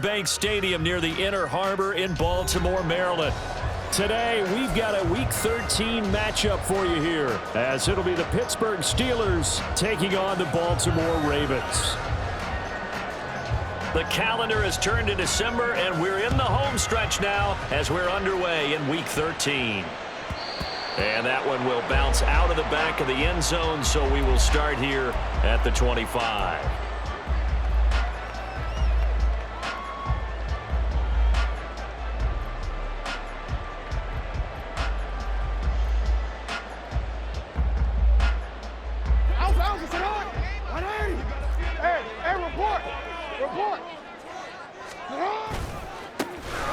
Bank Stadium near the Inner Harbor in Baltimore, Maryland. Today, we've got a Week 13 matchup for you here, as it'll be the Pittsburgh Steelers taking on the Baltimore Ravens. The calendar has turned to December, and we're in the home stretch now as we're underway in Week 13. And that one will bounce out of the back of the end zone, so we will start here at the 25.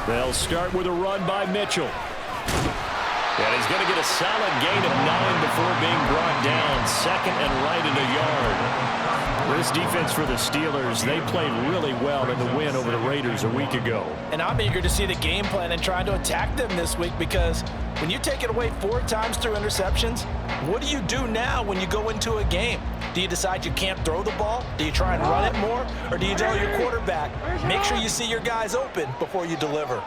They'll start with a run by Mitchell. And he's going to get a solid gain of 9 before being brought down. Second and right in a yard. This defense for the Steelers, they played really well in the win over the Raiders a week ago. And I'm eager to see the game plan and trying to attack them this week, because when you take it away 4 times through interceptions, what do you do now when you go into a game? Do you decide you can't throw the ball? Do you try and run it more? Or do you tell your quarterback, make sure you see your guys open before you deliver?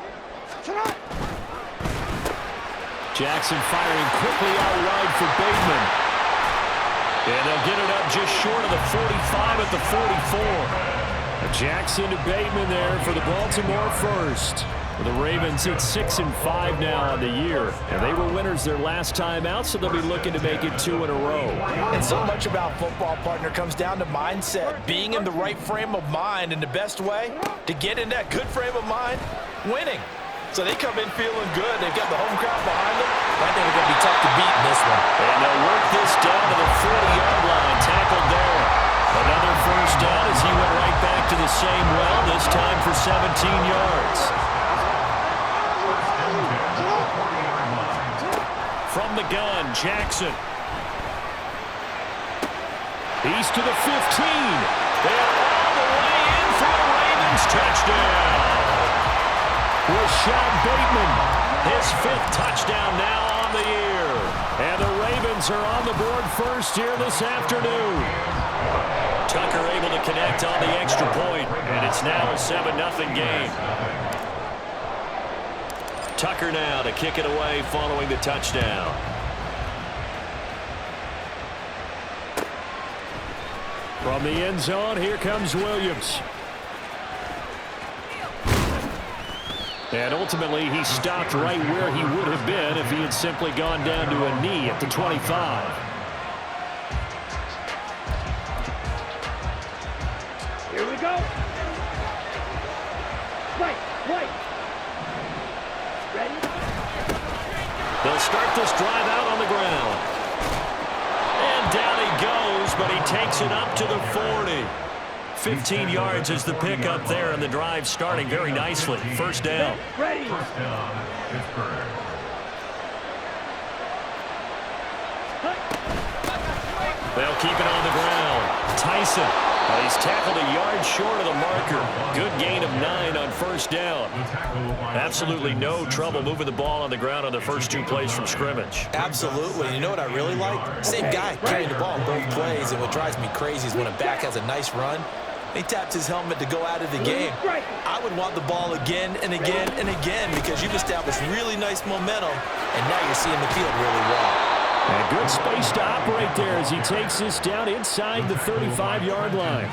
Jackson firing quickly out wide for Bateman. And they'll get it up just short of the 45 at the 44. Jackson to Bateman there for the Baltimore first. The Ravens at 6-5 now on the year. And they were winners their last time out, so they'll be looking to make it 2 in a row. And so much about football, partner, comes down to mindset. Being in the right frame of mind, and the best way to get in that good frame of mind, winning. So they come in feeling good. They've got the home crowd behind them. I think they're going to be tough to beat in this one. And they'll work this down to the 40-yard line. Tackled there. Another first down as he went right back to the same well, this time for 17 yards. From the gun, Jackson. He's to the 15. And all the way in for the Ravens touchdown. Sean Bateman, his 5th touchdown now on the year. And the Ravens are on the board first here this afternoon. Tucker able to connect on the extra point, and it's now a 7-0 game. Tucker now to kick it away following the touchdown. From the end zone, here comes Williams. And ultimately, he stopped right where he would have been if he had simply gone down to a knee at the 25. Here we go. Right. Ready? They'll start this drive out on the ground. And down he goes, but he takes it up to the 40. 15 yards is the pickup there, and the drive starting very nicely. First down. Ready. First down, Pittsburgh. They'll keep it on the ground. Tyson. He's tackled a yard short of the marker. Good gain of 9 on first down. Absolutely no trouble moving the ball on the ground on the first 2 plays from scrimmage. Absolutely. You know what I really like? Same guy carrying the ball in both plays, and what drives me crazy is when a back has a nice run, he taps his helmet to go out of the game. I would want the ball again and again and again, because you've established really nice momentum, and now you're seeing the field really well. And good space to operate there as he takes this down inside the 35-yard line.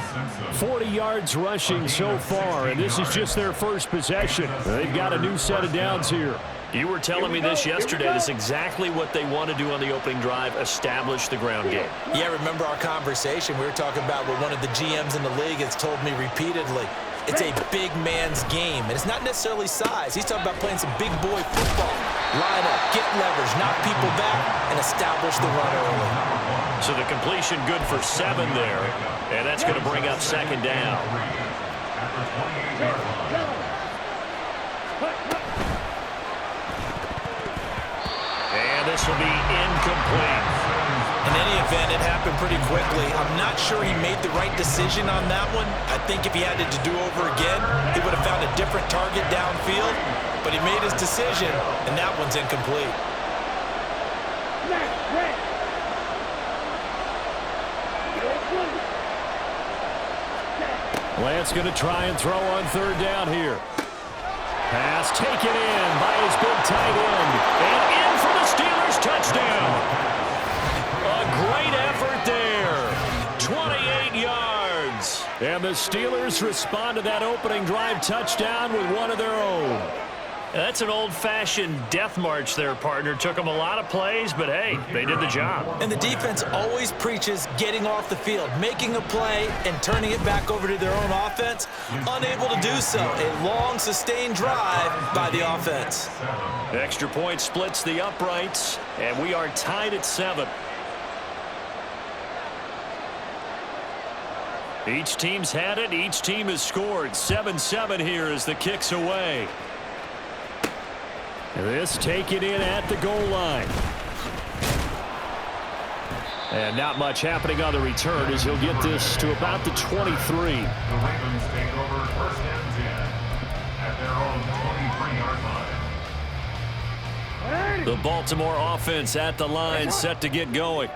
40 yards rushing so far, and this is just their first possession. They've got a new set of downs here. You were telling me this yesterday. This is exactly what they want to do on the opening drive, establish the ground game. Yeah, remember our conversation? We were talking about what one of the GMs in the league has told me repeatedly. It's a big man's game, and it's not necessarily size. He's talking about playing some big boy football. Line up, get leverage, knock people back, and establish the run early. So the completion good for 7 there, and that's going to bring up second down. And this will be incomplete. In any event, it happened pretty quickly. I'm not sure he made the right decision on that one. I think if he had it to do over again, he would have found a different target downfield. But he made his decision, and that one's incomplete. Lance going to try and throw on third down here. Pass taken in by his big tight end. And in for the Steelers touchdown. A great effort there. 28 yards. And the Steelers respond to that opening drive touchdown with one of their own. That's an old-fashioned death march there, partner. Took them a lot of plays, but, hey, they did the job. And the defense always preaches getting off the field, making a play, and turning it back over to their own offense. Unable to do so. A long, sustained drive by the offense. Extra point splits the uprights, and we are tied at 7. Each team's had it. Each team has scored. 7-7 here as the kick's away. This taken in at the goal line. And not much happening on the return as he'll get this to about the 23. The Ravens take over first and 10 at their own 23-yard line. The Baltimore offense at the line, set to get going.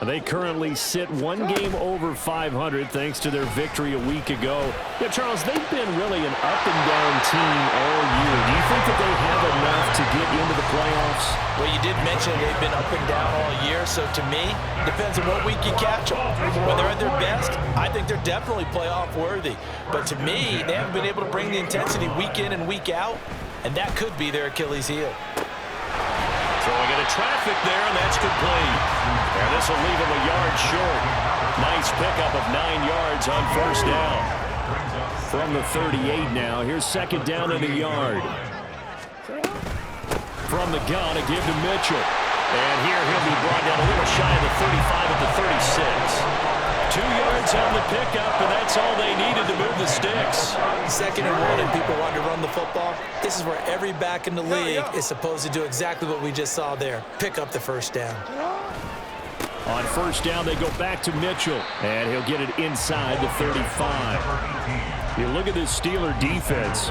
They currently sit one game over 500 thanks to their victory a week ago. Yeah, Charles, they've been really an up-and-down team all year. Do you think that they have enough to get into the playoffs? Well, you did mention they've been up and down all year, so to me, depends on what week you catch them. When they're at their best, I think they're definitely playoff worthy. But to me, they haven't been able to bring the intensity week in and week out, and that could be their Achilles heel. Throwing into traffic there, and that's complete. And this will leave him a yard short. Nice pickup of 9 yards on first down. From the 38 now, here's second down and a yard. From the gun, a give to Mitchell. And here he'll be brought down a little shy of the 35 at the 36. 2 yards on the pickup, and that's all they needed to move the sticks. 2nd and 1, and people want to run the football. This is where every back in the league is supposed to do exactly what we just saw there. Pick up the first down. On first down, they go back to Mitchell, and he'll get it inside the 35. You look at this Steeler defense.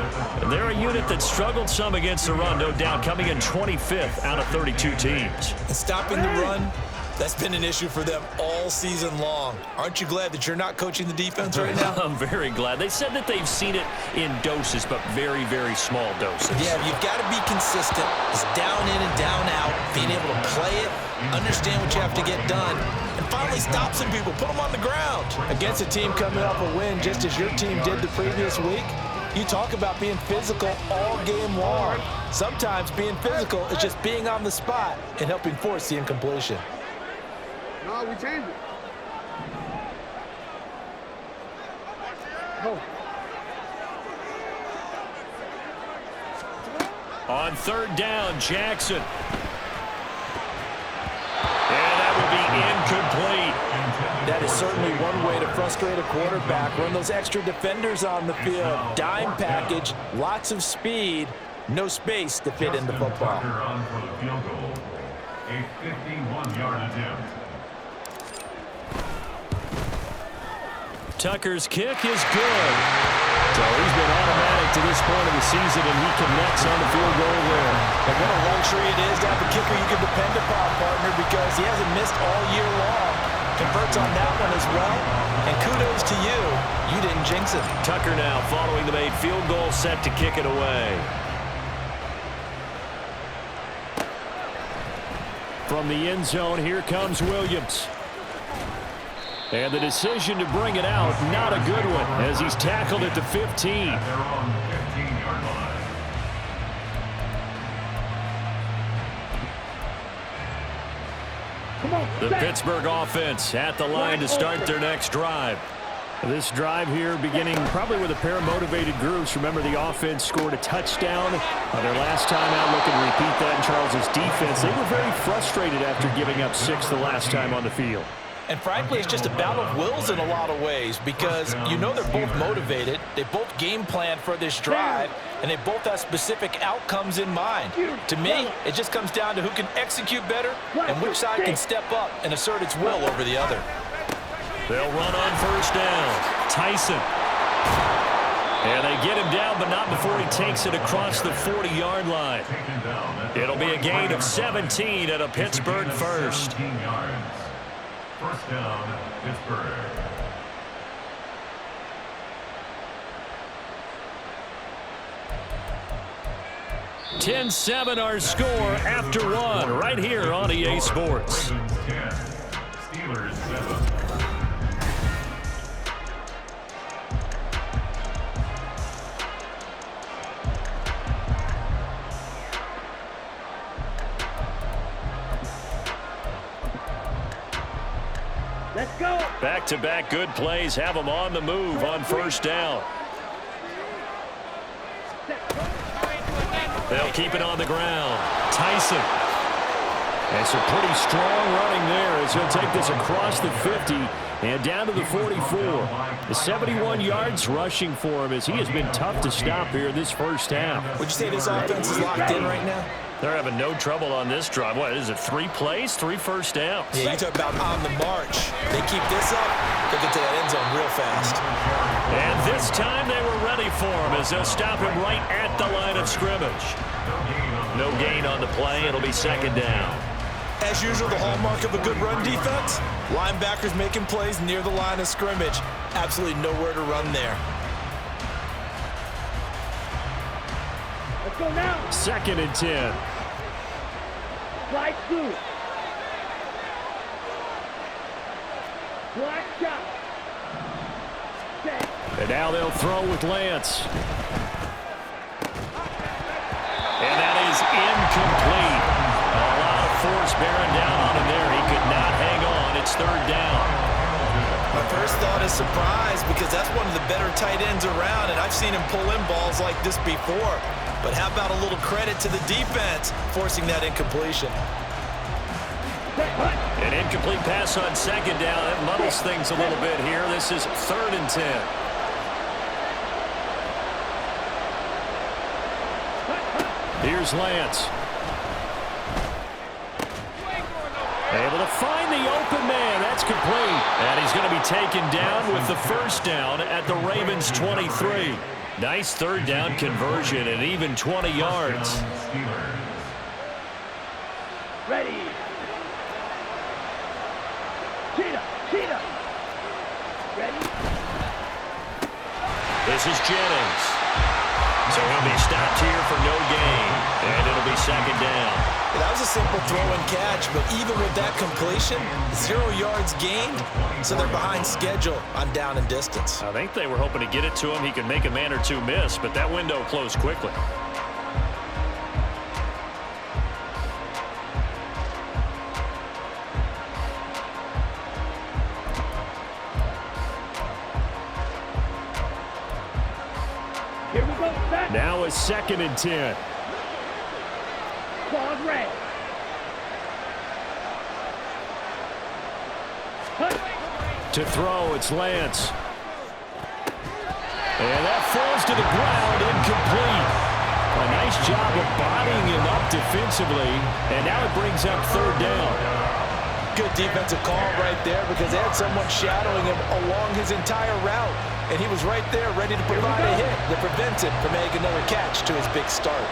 They're a unit that struggled some against the run, no doubt, coming in 25th out of 32 teams. And stopping the run, that's been an issue for them all season long. Aren't you glad that you're not coaching the defense right now? I'm very glad. They said that they've seen it in doses, but very, very small doses. Yeah, you've got to be consistent. It's down in and down out, being able to play it, understand what you have to get done, and finally stop some people, put them on the ground. Against a team coming off a win just as your team did the previous week, you talk about being physical all game long. Sometimes being physical is just being on the spot and helping force the incompletion. No, we changed it. Go. On third down, Jackson. And that would be incomplete. That is certainly one way to frustrate a quarterback. Run those extra defenders on the field. Dime package, lots of speed, no space to fit in the football. On for the field goal. A 51-yard attempt. Tucker's kick is good. So he's been automatic to this point of the season, and he connects on the field goal there. And what a luxury it is to have a kicker you can depend upon, partner, because he hasn't missed all year long. Converts on that one as well. And kudos to you. You didn't jinx it. Tucker now following the made field goal, set to kick it away. From the end zone, here comes Williams. And the decision to bring it out, not a good one, as he's tackled at the 15. At their own 15-yard line. Come on. The Pittsburgh offense at the line to start their next drive. This drive here beginning probably with a pair of motivated groups. Remember, the offense scored a touchdown their last time out. Looking to repeat that in Charles's defense. They were very frustrated after giving up 6 the last time on the field. And frankly, it's just a battle of wills in a lot of ways because you know they're both motivated. They both game plan for this drive, and they both have specific outcomes in mind. To me, it just comes down to who can execute better and which side can step up and assert its will over the other. They'll run on first down. Tyson. And they get him down, but not before he takes it across the 40-yard line. It'll be a gain of 17 at a Pittsburgh first. 17 yards. First down, Pittsburgh. 10-7 our score after one right here on EA Sports. Ravens 10, Steelers 7. Let's go. Back-to-back good plays have them on the move on first down. They'll keep it on the ground. Tyson. And some pretty strong running there as he'll take this across the 50 and down to the 44. The 71 yards rushing for him as he has been tough to stop here this first half. Would you say this offense is locked in right now? They're having no trouble on this drive. What is it, 3 plays, 3 first downs? Yeah, you talk about on the march. They keep this up, they'll get to that end zone real fast. And this time they were ready for him as they'll stop him right at the line of scrimmage. No gain on the play. It'll be second down. As usual, the hallmark of a good run defense, linebackers making plays near the line of scrimmage. Absolutely nowhere to run there. Let's go now. Second and 10. Slide through. Black shot. Set. And now they'll throw with Lance. And that is incomplete. A lot of force bearing down on him there. He could not hang on. It's third down. My first thought is surprise because that's one of the better tight ends around, and I've seen him pull in balls like this before. But how about a little credit to the defense forcing that incompletion? An incomplete pass on second down. That muddles things a little bit here. This is third and 10. Here's Lance. Able to find the open man. That's complete. And he's going to be taken down with the first down at the Ravens 23. Nice third down conversion and even 20 yards. Ready. Cheetah. Ready. This is Jennings. So he'll be stopped here for no gain. And it'll be second down. That was a simple throw and catch, but even with that completion, 0 yards gained, so they're behind schedule on down and distance. I think they were hoping to get it to him. He could make a man or two miss, but that window closed quickly. Here we go. Set. Now a second and 10. Claws red. To throw, it's Lance. And that falls to the ground, incomplete. A nice job of bodying him up defensively, and now it brings up third down. Good defensive call right there because they had someone shadowing him along his entire route, and he was right there ready to provide a hit that prevents him from making another catch to his big start.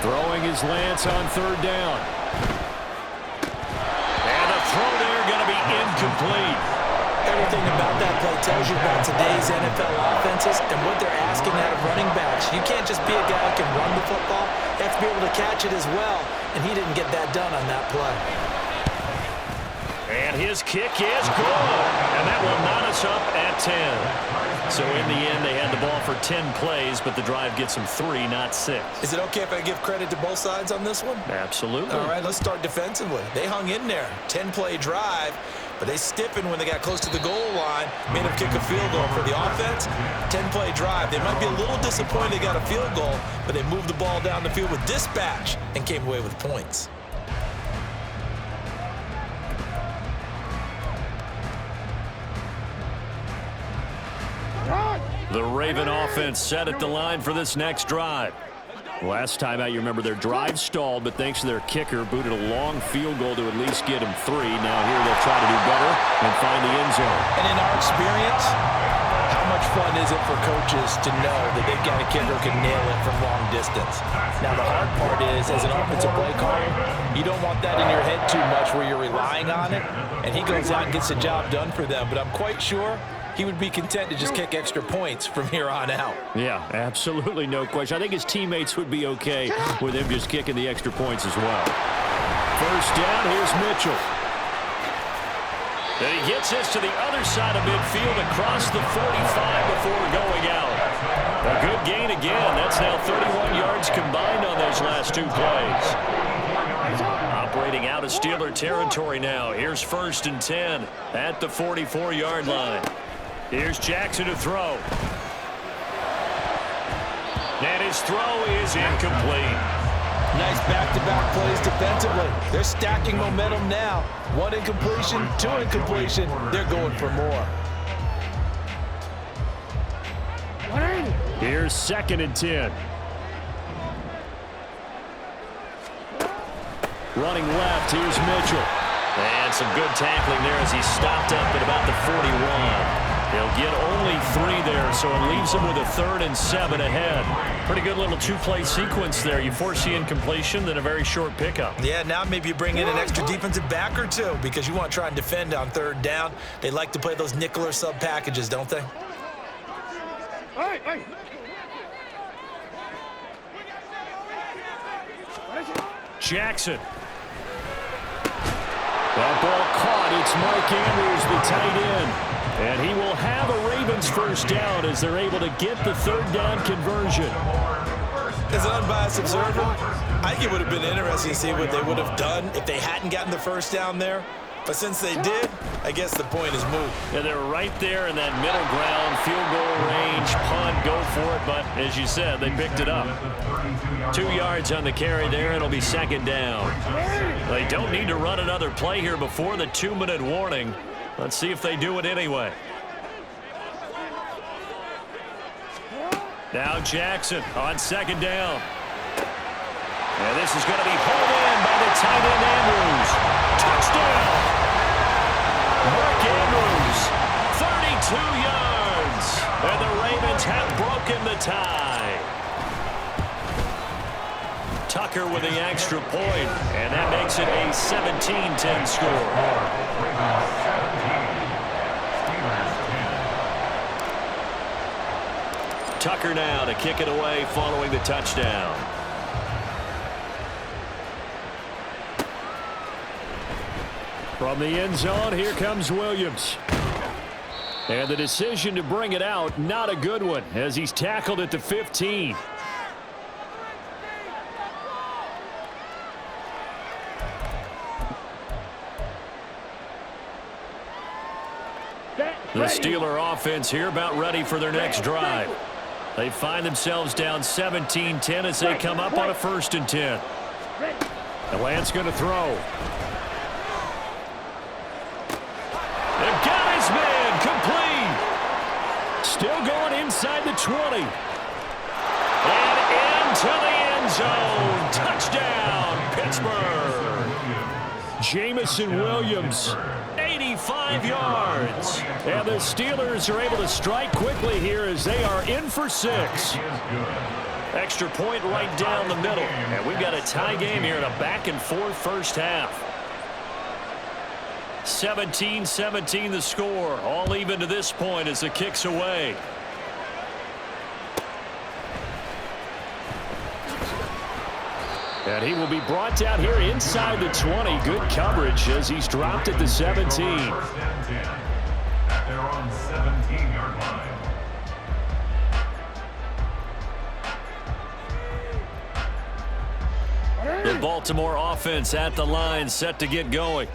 Throwing his Lance on third down. And the throw there going to be incomplete. Everything about that play tells you about today's NFL offenses and what they're asking out of running backs. You can't just be a guy who can run the football. You have to be able to catch it as well, and he didn't get that done on that play. And his kick is good. And that will knot us up at 10. So in the end, they had the ball for 10 plays, but the drive gets them 3, not 6. Is it okay if I give credit to both sides on this one? Absolutely. All right, let's start defensively. They hung in there. 10-play drive, but they stiffened when they got close to the goal line, made them kick a field goal. For the offense, 10-play drive. They might be a little disappointed they got a field goal, but they moved the ball down the field with dispatch and came away with points. The Raven offense set at the line for this next drive. Last time out, you remember their drive stalled, but thanks to their kicker, booted a long field goal to at least get him 3. Now here they'll try to do better and find the end zone. And in our experience, how much fun is it for coaches to know that they've got a kicker who can nail it from long distance? Now, the hard part is, as an offensive play caller, you don't want that in your head too much where you're relying on it, and he goes out and gets the job done for them. But I'm quite sure he would be content to just kick extra points from here on out. Yeah, absolutely no question. I think his teammates would be okay with him just kicking the extra points as well. First down, here's Mitchell. And he gets this to the other side of midfield across the 45 before going out. A good gain again. That's now 31 yards combined on those last 2 plays. Operating out of Steeler territory now. Here's 1st and 10 at the 44-yard line. Here's Jackson to throw. And his throw is incomplete. Nice back-to-back plays defensively. They're stacking momentum now. 1 incompletion, 2 incompletion. They're going for more. Here's 2nd and 10. Running left, here's Mitchell. And some good tackling there as he stopped up at about the 41. He'll get only 3 there, so it leaves him with a 3rd and 7 ahead. Pretty good little 2-play sequence there. You force the incompletion, then a very short pickup. Yeah, now maybe you bring in an extra defensive back or 2 because you want to try and defend on 3rd down. They like to play those nickel or sub packages, don't they? Hey. Jackson. That ball caught. It's Mark Andrews, the tight end. And he will have a Ravens first down as they're able to get the 3rd down conversion. As an unbiased observer, I think it would have been interesting to see what they would have done if they hadn't gotten the first down there. But since they did, I guess the point is moot. Yeah, they're right there in that middle ground, field goal range, punt, go for it. But as you said, they picked it up. 2 yards on the carry there. It'll be 2nd down. They don't need to run another play here before the 2-minute warning. Let's see if they do it anyway. Now Jackson on 2nd down. And this is going to be pulled in by the tight end Andrews. Touchdown! Mark Andrews, 32 yards. And the Ravens have broken the tie. Tucker with the extra point, and that makes it a 17-10 score. Tucker now to kick it away following the touchdown. From the end zone, here comes Williams. And the decision to bring it out, not a good one, as he's tackled at the 15. The Steeler offense here about ready for their next drive. They find themselves down 17-10 as they come up on a 1st and 10. And Lance going to throw. They've got his man complete. Still going inside the 20. And into the end zone. Touchdown, Pittsburgh. Jamison Williams, 85 yards. And the Steelers are able to strike quickly here as they are in for 6. Extra point right down the middle. And we've got a tie game here in a back-and-forth first half. 17-17 the score. All even to this point as the kick's away. And he will be brought down here inside the 20. Good coverage as he's dropped at the 17. First and 10 at their own 17-yard line. The Baltimore offense at the line, set to get going.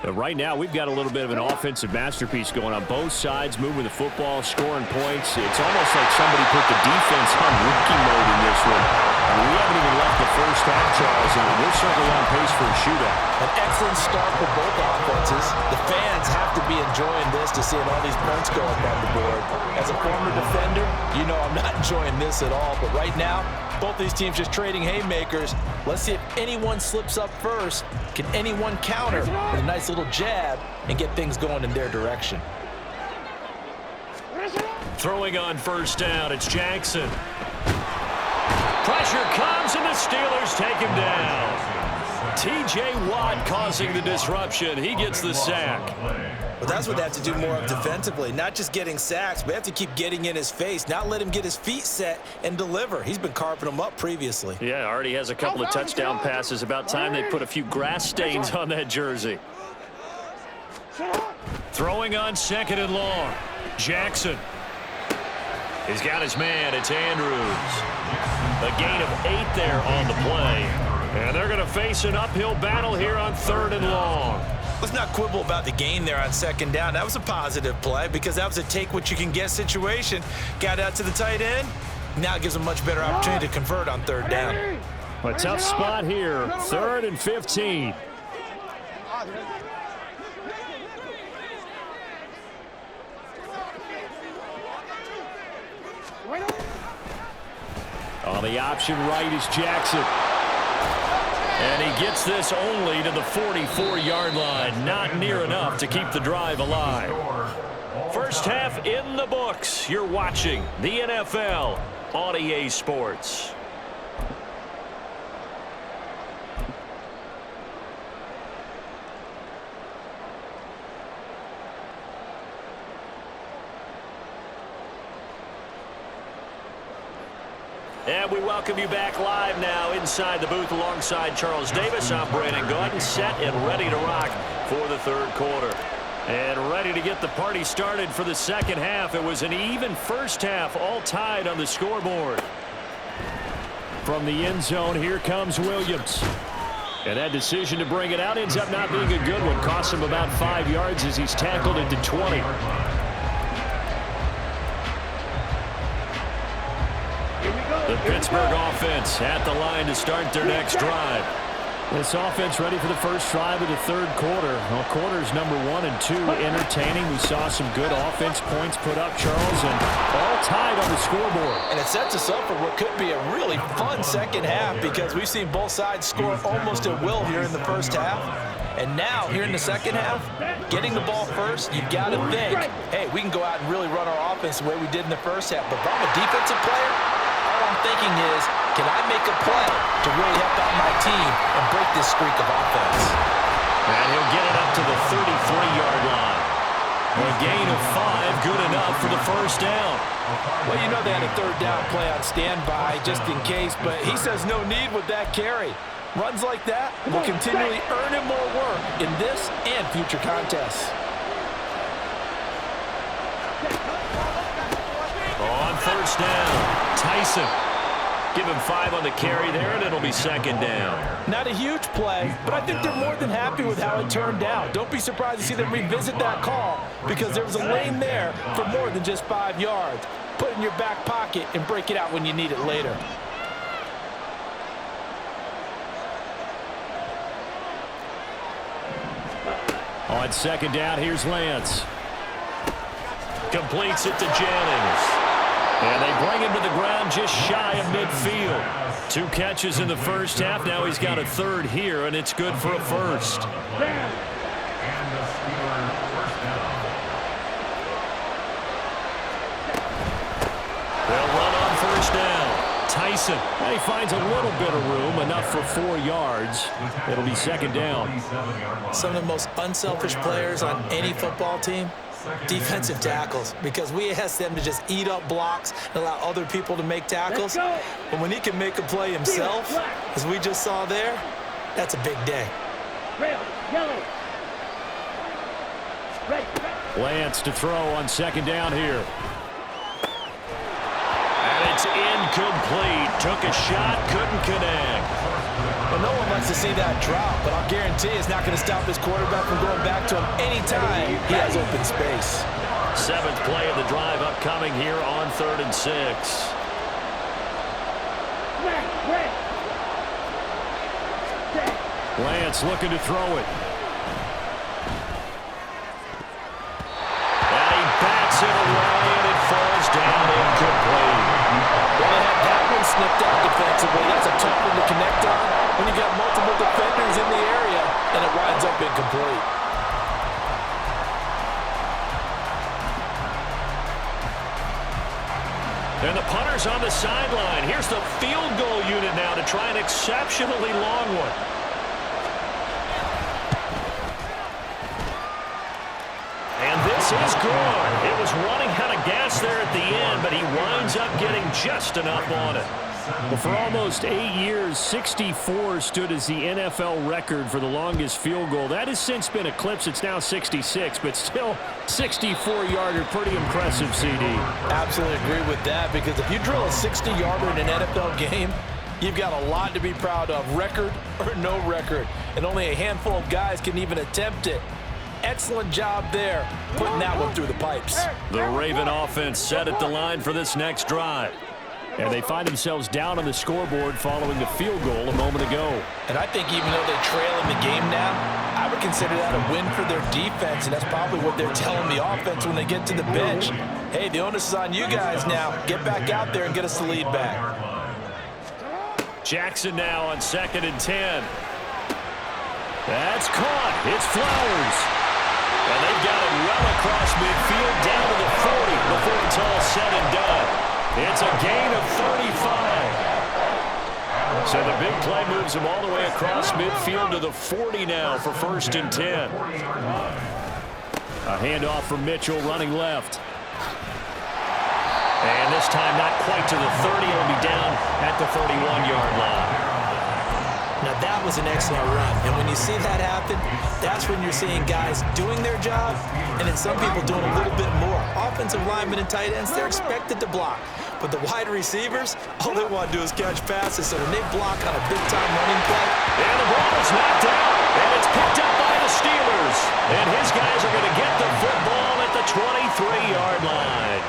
But right now, we've got a little bit of an offensive masterpiece going on both sides, moving the football, scoring points. It's almost like somebody put the defense on rookie mode in this one. I mean, we haven't even left the first half, Charles, and we're certainly on pace for a shootout. An excellent start for both offenses. The fans have to be enjoying this to seeing all these points go up on the board. As a former defender, you know I'm not enjoying this at all. But right now, both these teams just trading haymakers. Let's see if anyone slips up first. Can anyone counter with a nice little jab and get things going in their direction? Throwing on first down, it's Jackson. Pressure comes, and the Steelers take him down. T.J. Watt causing the disruption. He gets the sack. Well, that's what they have to do more of defensively, not just getting sacks, but they have to keep getting in his face, not let him get his feet set and deliver. He's been carving them up previously. Yeah, already has a couple of touchdown passes. About time they put a few grass stains on that jersey. Throwing on 2nd and long. Jackson. He's got his man. It's Andrews. A gain of 8 there on the play. And they're going to face an uphill battle here on 3rd and long. Let's not quibble about the gain there on 2nd down. That was a positive play because that was a take-what-you-can-get situation. Got out to the tight end. Now it gives them a much better opportunity to convert on 3rd down. A tough spot here. 3rd and 15. On the option right is Jackson. And he gets this only to the 44-yard line. Not near enough to keep the drive alive. First half in the books. You're watching the NFL on EA Sports. And we welcome you back live now inside the booth alongside Charles Davis. I'm Brandon Gaudin, set and ready to rock for the 3rd quarter. And ready to get the party started for the 2nd half. It was an even first half, all tied on the scoreboard. From the end zone, here comes Williams. And that decision to bring it out ends up not being a good one. Costs him about 5 yards as he's tackled into 20. The Pittsburgh offense at the line to start their next drive. This offense ready for the first drive of the 3rd quarter. Well, quarters number 1 and 2 entertaining. We saw some good offense points put up, Charles, and all tied on the scoreboard. And it sets us up for what could be a really fun 2nd half because we've seen both sides score almost at will here in the first half. And now, here in the 2nd half, getting the ball first, you've got to think, hey, we can go out and really run our offense the way we did in the first half. But if I'm a defensive player, all I'm thinking is, can I make a play to really help out my team and break this streak of offense? And he'll get it up to the 33-yard line. A gain of 5, good enough for the first down. Well, you know they had a 3rd down play on standby just in case, but he says no need with that carry. Runs like that will continually earn him more work in this and future contests. On 1st down, Tyson. Give him 5 on the carry there, and it'll be 2nd down. Not a huge play, but I think they're more than happy with how it turned out. Don't be surprised to see them revisit that call because there was a lane there for more than just 5 yards. Put it in your back pocket and break it out when you need it later. On 2nd down, here's Lance. Completes it to Jennings. And they bring him to the ground just shy of midfield. 2 catches in the first half. Now he's got a 3rd here, and it's good for a 1st. They'll run on 1st down. Tyson. And he finds a little bit of room, enough for 4 yards. It'll be 2nd down. Some of the most unselfish players on any football team, defensive tackles, because we ask them to just eat up blocks and allow other people to make tackles. But when he can make a play himself, as we just saw there, that's a big day. Red, yellow. Red. Lance to throw on 2nd down here. And it's incomplete. Took a shot, couldn't connect. Well, no one likes to see that drop, but I'll guarantee it's not going to stop his quarterback from going back to him anytime he has open space. 7th play of the drive upcoming here on 3rd and 6. Lance looking to throw it. And he bats it away, and it falls down incomplete. Well, they had that one snipped out defensively. That's a tough one to connect on when you got multiple defenders in the area, and it winds up incomplete. And the punter's on the sideline. Here's the field goal unit now to try an exceptionally long one. good. It was running out of gas there at the end, but he winds up getting just enough on it. Well, for almost 8 years, 64 stood as the NFL record for the longest field goal. That has since been eclipsed. It's now 66, but still 64-yarder. Pretty impressive, CD. Absolutely agree with that, because if you drill a 60-yarder in an NFL game, you've got a lot to be proud of, record or no record. And only a handful of guys can even attempt it. Excellent job there, putting that one through the pipes. The Raven offense set at the line for this next drive. And they find themselves down on the scoreboard following the field goal a moment ago. And I think even though they trail in the game now, I would consider that a win for their defense, and that's probably what they're telling the offense when they get to the bench. Hey, the onus is on you guys now. Get back out there and get us the lead back. Jackson now on 2nd and 10. That's caught. It's Flowers. And they've got it well across midfield down to the 40 before it's all said and done. It's a gain of 35. So the big play moves them all the way across midfield to the 40 now for 1st and 10. A handoff from Mitchell running left. And this time not quite to the 30. It'll be down at the 31-yard line. Now that was an excellent run, and when you see that happen, that's when you're seeing guys doing their job, and then some people doing a little bit more. Offensive linemen and tight ends, they're expected to block. But the wide receivers, all they want to do is catch passes, so when they block on a big-time running play. And the ball is knocked out, and it's picked up by the Steelers. And his guys are going to get the football at the 23-yard line.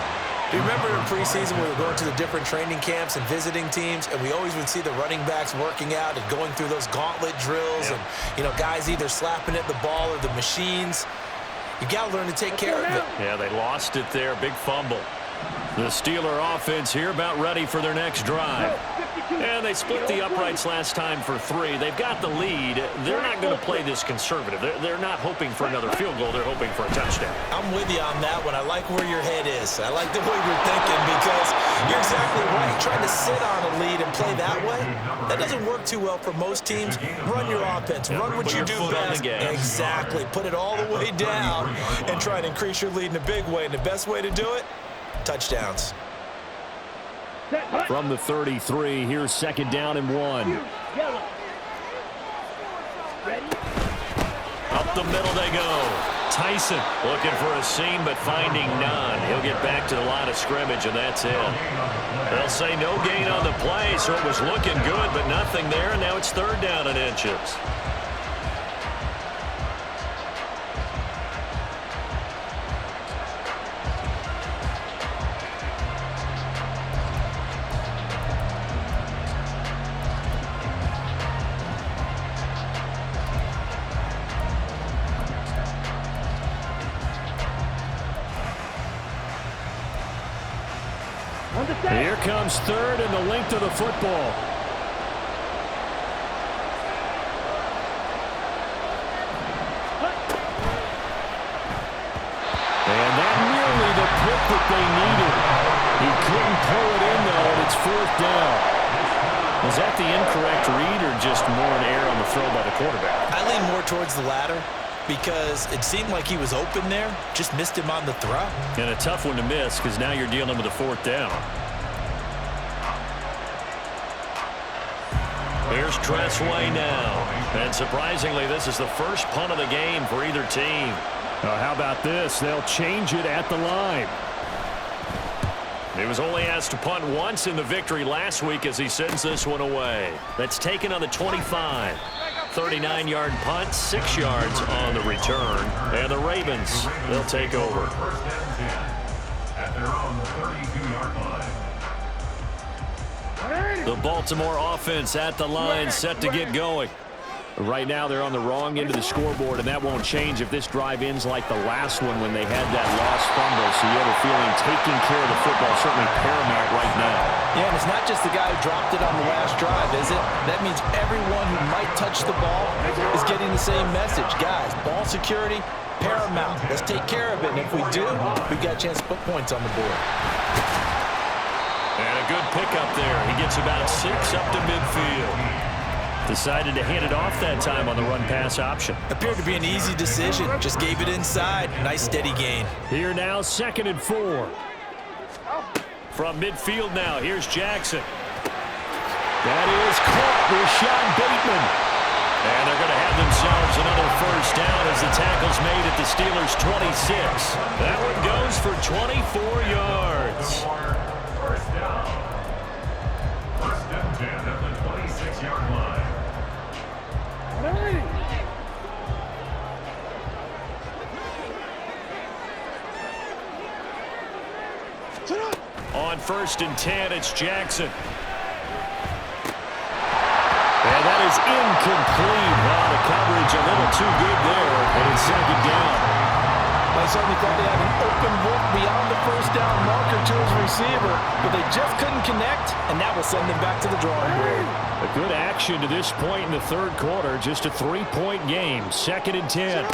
Do you remember in preseason we were going to the different training camps and visiting teams, and we always would see the running backs working out and going through those gauntlet drills, and, you know, guys either slapping at the ball or the machines. You got to learn to take care of it. Yeah, they lost it there. Big fumble. The Steeler offense here about ready for their next drive. And they split the uprights last time for 3. They've got the lead. They're not going to play this conservative. They're not hoping for another field goal. They're hoping for a touchdown. I'm with you on that one. I like where your head is. I like the way you're thinking, because you're exactly right. Trying to sit on a lead and play that way, that doesn't work too well for most teams. Run your offense. Run what you do best. Exactly. Put it all the way down and try and increase your lead in a big way. And the best way to do it, touchdowns. From the 33, here's 2nd down and 1. Up the middle they go. Tyson looking for a seam, but finding none. He'll get back to the line of scrimmage, and that's it. They'll say no gain on the play, so it was looking good, but nothing there, and now it's 3rd down and inches. Here comes 3rd and the length of the football. And that nearly the pick that they needed. He couldn't pull it in, though, and it's 4th down. Was that the incorrect read or just more an error on the throw by the quarterback? I lean more towards the latter, because it seemed like he was open there, just missed him on the throw. And a tough one to miss, because now you're dealing with a 4th down. Here's Tressway now. And surprisingly, this is the first punt of the game for either team. How about this? They'll change it at the line. He was only asked to punt once in the victory last week as he sends this one away. That's taken on the 25. 39-yard punt, 6 yards on the return. And the Ravens, they'll take over. 1st and 10 at their own 32-yard line. The Baltimore offense at the line, set to get going. Right now, they're on the wrong end of the scoreboard, and that won't change if this drive ends like the last one when they had that lost fumble. So you have a feeling taking care of the football is certainly paramount right now. Yeah, and it's not just the guy who dropped it on the last drive, is it? That means everyone who might touch the ball is getting the same message. Guys, ball security, paramount. Let's take care of it, and if we do, we've got a chance to put points on the board. And a good pickup there. He gets about 6 up to midfield. Decided to hand it off that time on the run-pass option. Appeared to be an easy decision. Just gave it inside. Nice steady gain. Here now, 2nd and 4. From midfield now, here's Jackson. That is caught with Sean Bateman. And they're going to have themselves another first down as the tackle's made at the Steelers' 26. That one goes for 24 yards. First down. First and 10 at the 26-yard line. On 1st and 10, it's Jackson. And that is incomplete. Wow, the coverage a little too good there, and it's 2nd down. I certainly thought he had an open look beyond the first down marker to his receiver, but they just couldn't connect, and that will send them back to the drawing board. A good action to this point in the 3rd quarter. Just a 3-point game. 2nd and 10.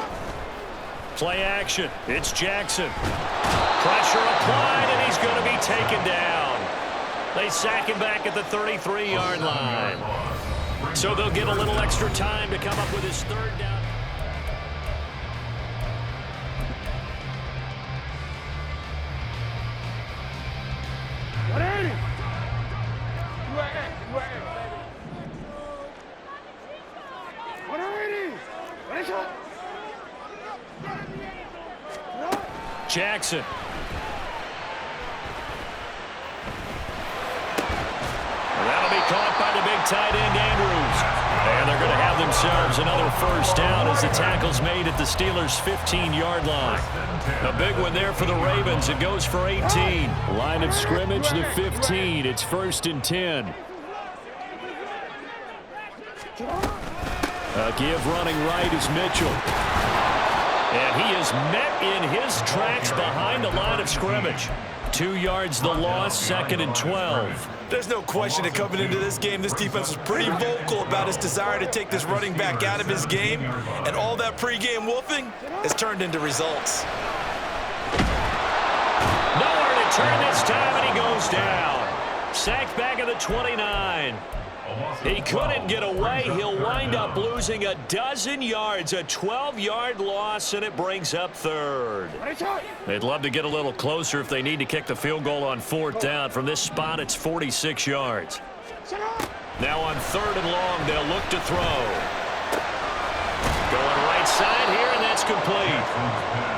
Play action. It's Jackson. Pressure applied, and he's going to be taken down. They sack him back at the 33-yard line. So they'll get a little extra time to come up with his 3rd down. Jackson. That'll be caught by the big tight end, Andrews. And they're going to have themselves another first down as the tackle's made at the Steelers' 15-yard line. A big one there for the Ravens. It goes for 18. Line of scrimmage, the 15. It's 1st and 10. A give running right is Mitchell. And he is met in his tracks behind the line of scrimmage. 2 yards the loss, 2nd and 12. There's no question that coming into this game, this defense was pretty vocal about his desire to take this running back out of his game. And all that pregame wolfing has turned into results. Nowhere to turn this time, and he goes down. Sacked back at the 29. He couldn't get away. He'll wind up losing a dozen yards, a 12-yard loss, and it brings up 3rd. They'd love to get a little closer if they need to kick the field goal on 4th down. From this spot, it's 46 yards. Now on 3rd and long, they'll look to throw. Going right side here, and that's complete.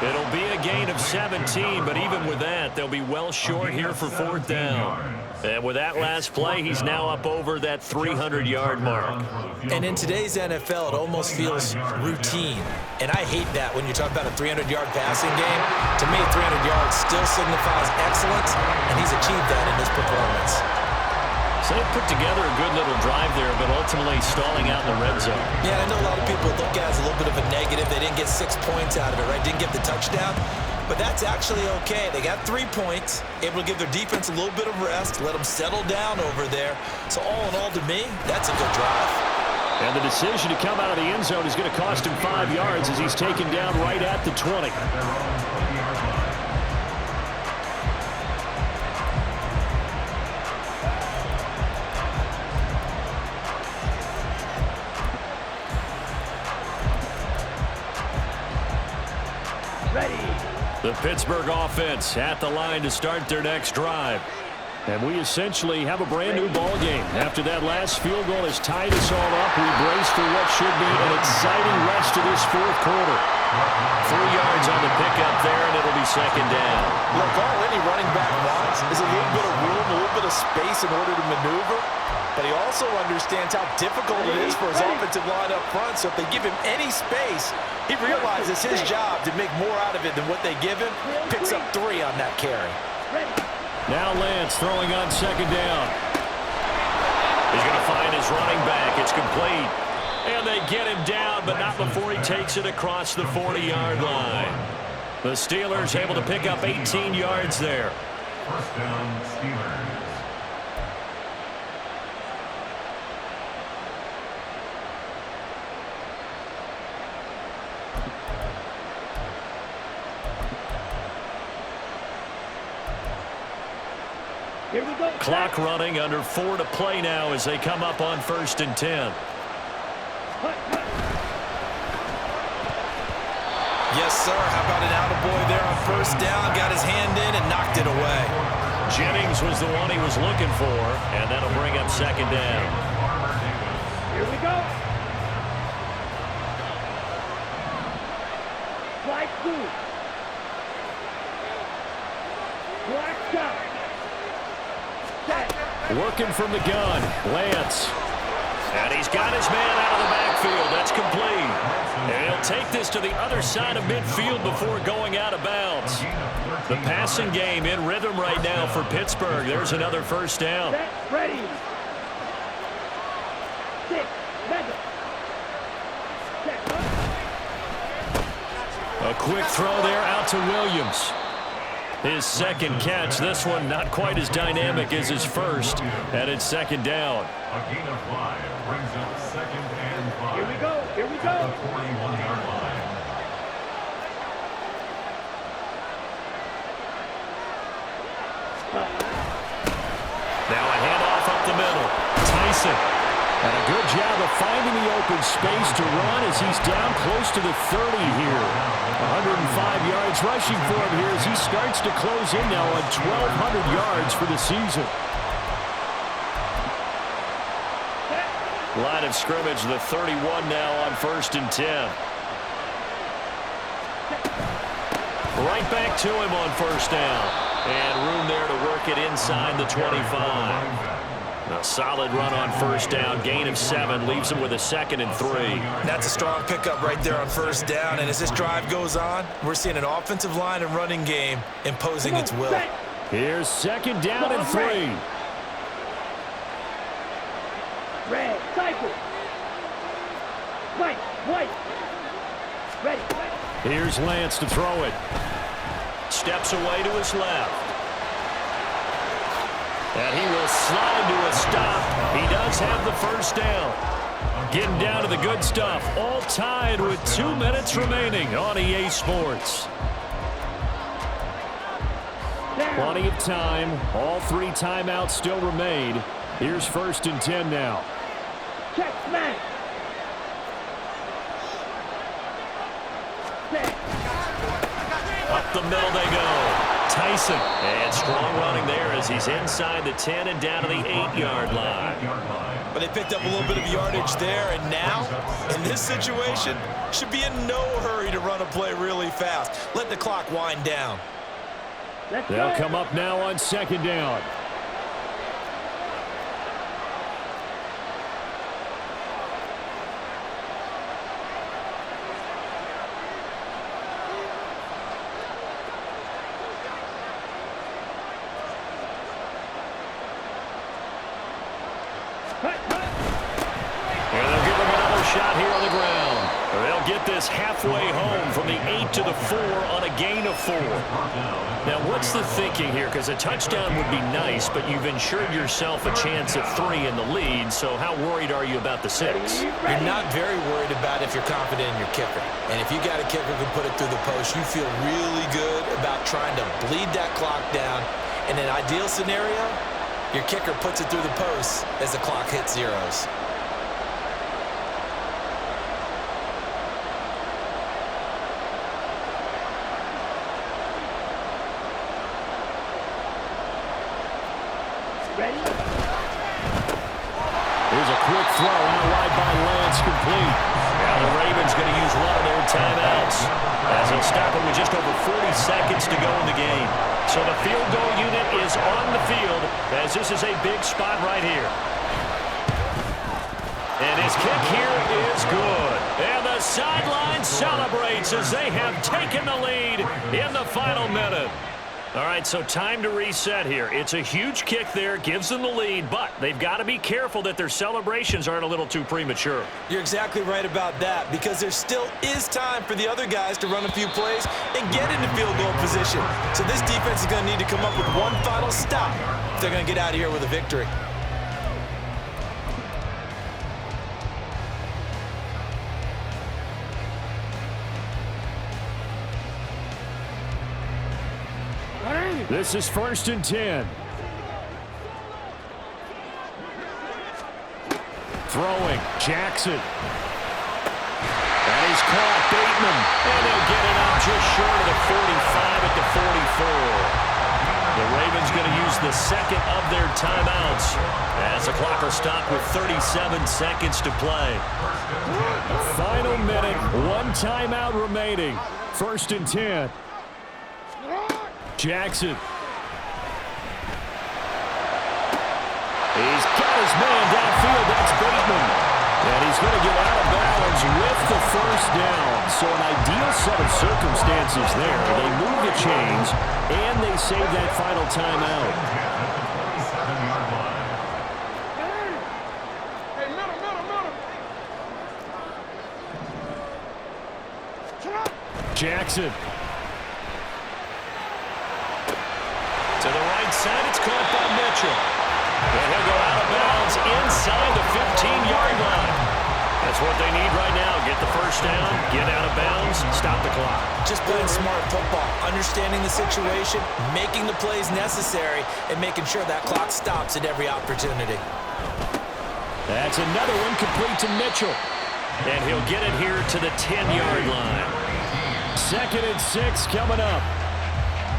It'll be a gain of 17, but even with that, they'll be well short here for 4th down. And with that last play, he's now up over that 300-yard mark. And in today's NFL, it almost feels routine. And I hate that when you talk about a 300-yard passing game. To me, 300 yards still signifies excellence, and he's achieved that in his performance. So they put together a good little drive there, but ultimately stalling out in the red zone. Yeah, I know a lot of people look at it as a little bit of a negative. They didn't get 6 points out of it, right? Didn't get the touchdown. But that's actually okay. They got 3 points, able to give their defense a little bit of rest, let them settle down over there. So all in all, to me, that's a good drive. And the decision to come out of the end zone is going to cost him 5 yards as he's taken down right at the 20. The Pittsburgh offense at the line to start their next drive. And we essentially have a brand-new ball game. After that last field goal has tied us all up, we brace for what should be an exciting rest of this 4th quarter. 3 yards on the pickup there, and it'll be 2nd down. Look, all any running back wants is a little bit of room, a little bit of space in order to maneuver. But he also understands how difficult it is for his offensive line up front. So if they give him any space, he realizes his job to make more out of it than what they give him. Picks up 3 on that carry. Now Lance throwing on 2nd down. He's going to find his running back. It's complete. And they get him down, but not before he takes it across the 40-yard line. The Steelers able to pick up 18 yards there. First down, Steelers. Clock running, under 4 to play now as they come up on 1st and 10. Yes, sir. How about an attaboy there on first down? Got his hand in and knocked it away. Jennings was the one he was looking for, and that'll bring up second down. Here we go. Slide through. Black shot. Set. Working from the gun, Lance. And he's got his man out of the backfield. That's complete. And he'll take this to the other side of midfield before going out of bounds. The passing game in rhythm right now for Pittsburgh. There's another first down. Set. Ready. 6. Mega. Set. A quick throw there out to Williams. His second catch. This one not quite as dynamic as his first. And it's second down. A gain of 5 brings up second and 5. Here we go. Here we go. At the 41-yard line. Now a handoff up the middle. Tyson. And a good job of finding the open space to run as he's down close to the 30 here. 105 yards rushing for him here as he starts to close in now on 1,200 yards for the season. Line of scrimmage, the 31 now on 1st and 10. Right back to him on first down. And room there to work it inside the 25. A solid run on first down. Gain of 7 leaves him with a 2nd and 3. That's a strong pickup right there on first down. And as this drive goes on, we're seeing an offensive line and running game imposing its will. Here's 2nd down and 3. Red. Cycle. White. Ready. Here's Lance to throw it. Steps away to his left. And he will slide to a stop. He does have the first down. Getting down to the good stuff. All tied with 2 minutes remaining on EA Sports. Plenty of time. All 3 timeouts still remain. Here's 1st and 10 now. Check smash. Up the middle they go. Tyson. And strong running there as he's inside the 10 and down to the 8-yard line. But they picked up a little bit of yardage there, and now, in this situation, should be in no hurry to run a play really fast. Let the clock wind down. They'll come up now on 2nd down. Shot here on the ground. They'll get this halfway home from the 8 to the 4 on a gain of 4. Now, what's the thinking here? Because a touchdown would be nice, but you've ensured yourself a chance at 3 in the lead, so how worried are you about the 6? You're not very worried about if you're confident in your kicker. And if you got a kicker who can put it through the post, you feel really good about trying to bleed that clock down. In an ideal scenario, your kicker puts it through the post as the clock hits zeros. Here's a quick throw out wide by Lance, complete. Now the Ravens going to use one of their timeouts as they'll stop it with just over 40 seconds to go in the game. So the field goal unit is on the field as this is a big spot right here. And his kick here is good. And the sideline celebrates as they have taken the lead in the final minute. All right, so time to reset here. It's a huge kick there, gives them the lead, but they've got to be careful that their celebrations aren't a little too premature. You're exactly right about that, because there still is time for the other guys to run a few plays and get into field goal position. So this defense is going to need to come up with one final stop if they're going to get out of here with a victory. This is 1st and 10. Throwing, Jackson. And he's caught. Bateman. And they'll get it out just short of the 45 at the 44. The Ravens going to use the second of their timeouts as the clock will stop with 37 seconds to play. Final minute, one timeout remaining. 1st and 10. Jackson. He's got his man downfield. That's Bateman. And he's going to get out of bounds with the first down. So an ideal set of circumstances there. They move the chains, and they save that final timeout. Jackson. To the right side, it's caught by Mitchell. And he'll go out of bounds inside the 15-yard line. That's what they need right now. Get the first down, get out of bounds, stop the clock. Just playing smart football, understanding the situation, making the plays necessary, and making sure that clock stops at every opportunity. That's another one complete to Mitchell. And he'll get it here to the 10-yard line. 2nd and 6 coming up.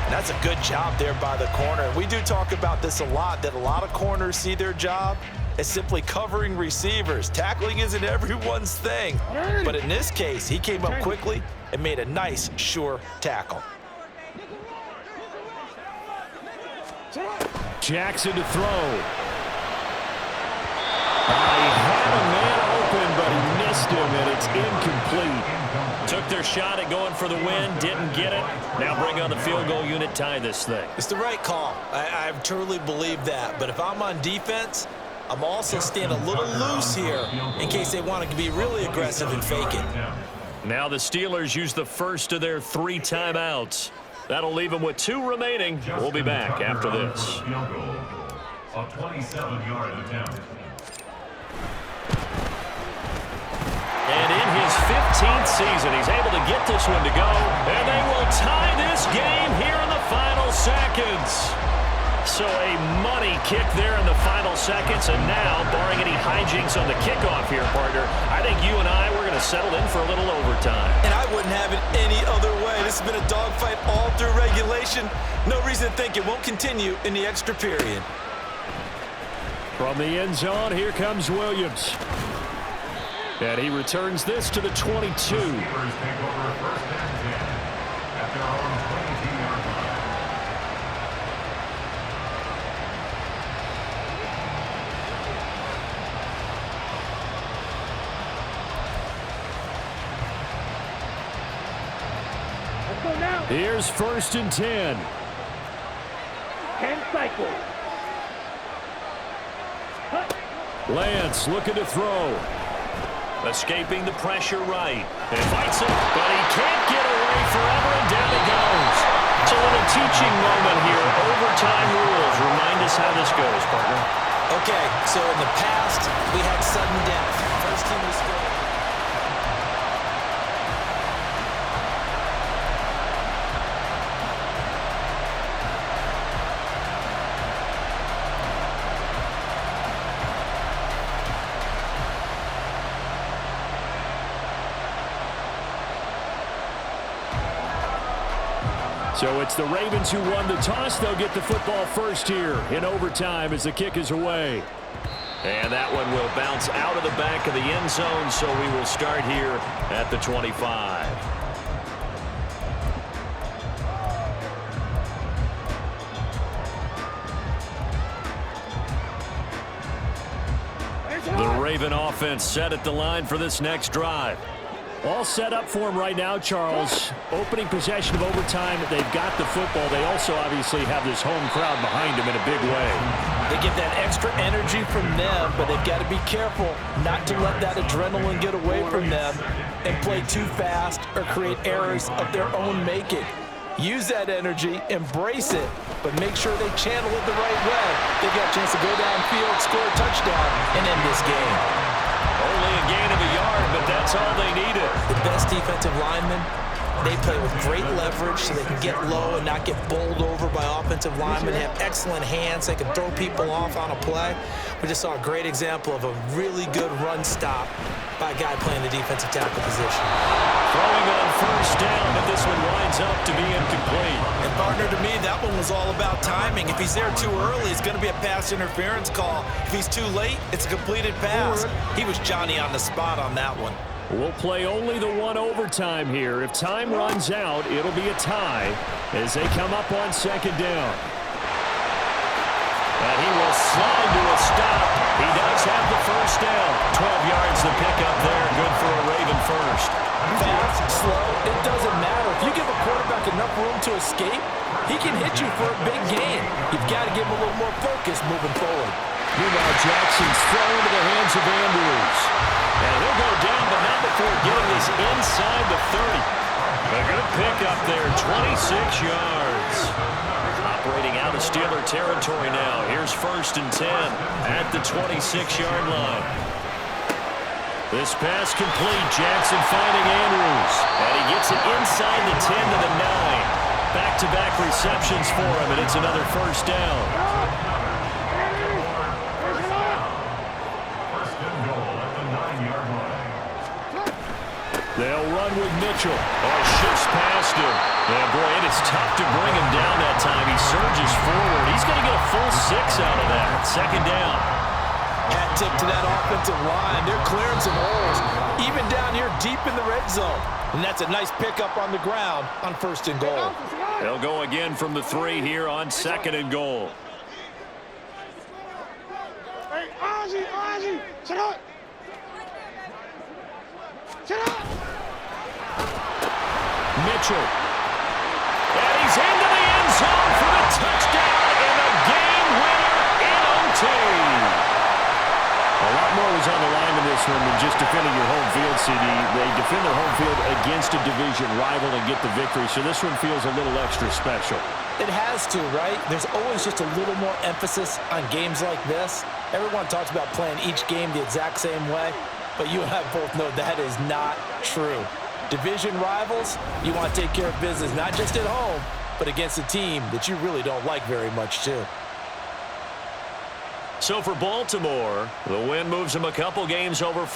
That's a good job there by the corner. We do talk about this a lot, that a lot of corners see their job as simply covering receivers. Tackling isn't everyone's thing. But in this case, he came up quickly and made a nice, sure tackle. Jackson to throw. He had a man open, but he missed him, and it's incomplete. Took their shot at going for the win, didn't get it. Now bring on the field goal unit, tie this thing. It's the right call. I truly believe that. But if I'm on defense, I'm also staying a little loose here in case they want to be really aggressive and fake it. Now the Steelers use the first of their 3 timeouts. That'll leave them with 2 remaining. We'll be back after this. A 27-yard attempt. And in his 15th season, he's able to get this one to go. And they will tie this game here in the final seconds. So a money kick there in the final seconds. And now, barring any hijinks on the kickoff here, partner, I think you and I, we're going to settle in for a little overtime. And I wouldn't have it any other way. This has been a dogfight all through regulation. No reason to think it won't continue in the extra period. From the end zone, here comes Williams. And he returns this to the 22. Steelers take over 1st and 10 at their own 22-yard line. Let's go now. Here's 1st and 10. 10 cycles. Cut. Lance looking to throw. Escaping the pressure right. And fights it, but he can't get away forever, and down he goes. It's a little teaching moment here. Overtime rules. Remind us how this goes, partner. Okay, so in the past, we had sudden death. First team to score. So it's the Ravens who won the toss. They'll get the football first here in overtime as the kick is away. And that one will bounce out of the back of the end zone, so we will start here at the 25. The Raven offense set at the line for this next drive. All set up for him right now, Charles. Opening possession of overtime. They've got the football. They also obviously have this home crowd behind them in a big way. They get that extra energy from them, but they've got to be careful not to let that adrenaline get away from them and play too fast or create errors of their own making. Use that energy, embrace it, but make sure they channel it the right way. They've got a chance to go downfield, score a touchdown, and end this game. Only a gain of a yard, but that's all they needed. The best defensive linemen They play with great leverage so they can get low and not get bowled over by offensive linemen. They have excellent hands. They can throw people off on a play. We just saw a great example of a really good run stop by a guy playing the defensive tackle position. Throwing on first down, but this one winds up to be incomplete. And partner, to me, that one was all about timing. If he's there too early, it's going to be a pass interference call. If he's too late, it's a completed pass. He was Johnny on the spot on that one. We'll play only the one overtime here. If time runs out, it'll be a tie as they come up on second down. And he will slide to a stop. He does have the first down. 12 yards the pickup there. Good for a Raven first. Fast, slow, it doesn't matter. If you give a quarterback enough room to escape, he can hit you for a big gain. You've got to give him a little more focus moving forward. Meanwhile, Jackson's thrown into the hands of Andrews. And he'll go down, but not before getting this inside the 30. A good pickup there, 26 yards. Operating out of Steeler territory now. Here's 1st and 10 at the 26-yard line. This pass complete. Jackson finding Andrews. And he gets it inside the 10 to the 9. Back-to-back receptions for him, and it's another first down. They'll run with Mitchell. Oh, shifts past him. And boy, it is tough to bring him down that time. He surges forward. He's going to get a full 6 out of that. Second down. Hat tip to that offensive line. They're clearing some holes, even down here deep in the red zone. And that's a nice pickup on the ground on 1st and goal. They'll go again from the 3 here on 2nd and goal. Hey, Ozzy, sit up. Sit up. Mitchell. And he's into the end zone for the touchdown and the game winner in OT. A lot more was on the line in this one than just defending your home field, CD. They defend their home field against a division rival and get the victory, so this one feels a little extra special. It has to, right? There's always just a little more emphasis on games like this. Everyone talks about playing each game the exact same way, but you and I both know that is not true. Division rivals, you want to take care of business, not just at home, but against a team that you really don't like very much, too. So for Baltimore, the win moves them a couple games over